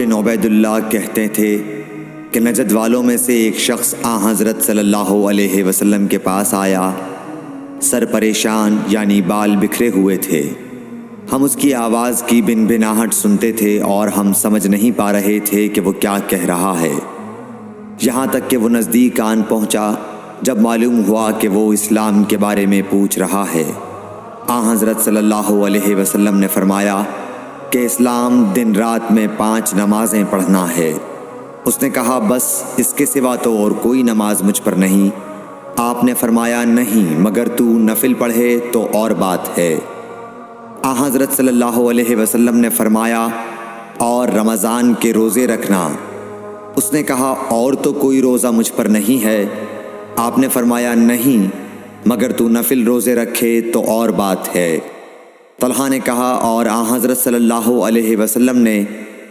بن عبید اللہ کہتے تھے کہ نجد والوں میں سے ایک شخص حضرت صلی اللہ علیہ وسلم کے پاس آیا، سر پریشان یعنی بال بکھرے ہوئے تھے۔ ہم اس کی آواز کی بن بناہٹ سنتے تھے اور ہم سمجھ نہیں پا رہے تھے کہ وہ کیا کہہ رہا ہے، یہاں تک کہ وہ نزدیک آن پہنچا جب معلوم ہوا کہ وہ اسلام کے بارے میں پوچھ رہا ہے۔ حضرت صلی اللہ علیہ وسلم نے فرمایا کہ اسلام دن رات میں 5 نمازیں پڑھنا ہے۔ اس نے کہا بس اس کے سوا تو اور کوئی نماز مجھ پر نہیں۔ آپ نے فرمایا نہیں، مگر تو نفل پڑھے تو اور بات ہے۔ حضرت صلی اللہ علیہ وسلم نے فرمایا اور رمضان کے روزے رکھنا۔ اس نے کہا اور تو کوئی روزہ مجھ پر نہیں ہے۔ آپ نے فرمایا نہیں، مگر تو نفل روزے رکھے تو اور بات ہے۔ طلحہ نے کہا اور حضرت صلی اللہ علیہ وسلم نے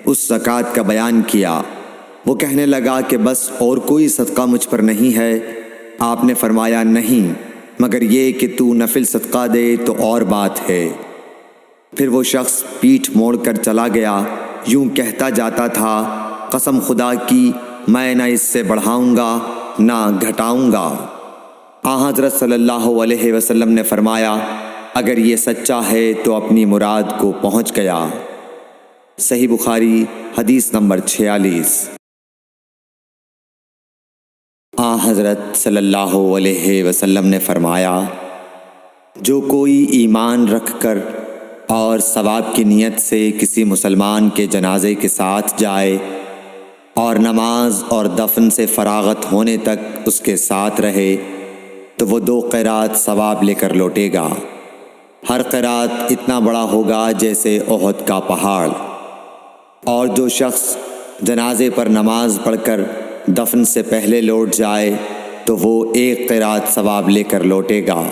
اس زکوٰۃ کا بیان کیا۔ وہ کہنے لگا کہ بس اور کوئی صدقہ مجھ پر نہیں ہے۔ آپ نے فرمایا نہیں، مگر یہ کہ تو نفل صدقہ دے تو اور بات ہے۔ پھر وہ شخص پیٹھ موڑ کر چلا گیا، یوں کہتا جاتا تھا قسم خدا کی میں نہ اس سے بڑھاؤں گا نہ گھٹاؤں گا۔ حضرت صلی اللہ علیہ وسلم نے فرمایا اگر یہ سچا ہے تو اپنی مراد کو پہنچ گیا۔ صحیح بخاری حدیث نمبر 46۔ حضرت صلی اللہ علیہ وسلم نے فرمایا جو کوئی ایمان رکھ کر اور ثواب کی نیت سے کسی مسلمان کے جنازے کے ساتھ جائے اور نماز اور دفن سے فراغت ہونے تک اس کے ساتھ رہے تو وہ 2 قیرات ثواب لے کر لوٹے گا۔ ہر قیرات اتنا بڑا ہوگا جیسے احد کا پہاڑ۔ اور جو شخص جنازے پر نماز پڑھ کر دفن سے پہلے لوٹ جائے تو وہ 1 قیرات ثواب لے کر لوٹے گا۔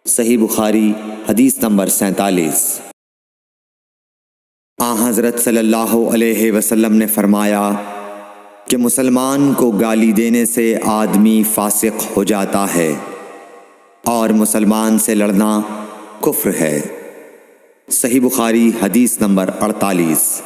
صحیح بخاری حدیث نمبر 47۔ حضرت صلی اللہ علیہ وسلم نے فرمایا کہ مسلمان کو گالی دینے سے آدمی فاسق ہو جاتا ہے اور مسلمان سے لڑنا کفر ہے۔ صحیح بخاری حدیث نمبر 48۔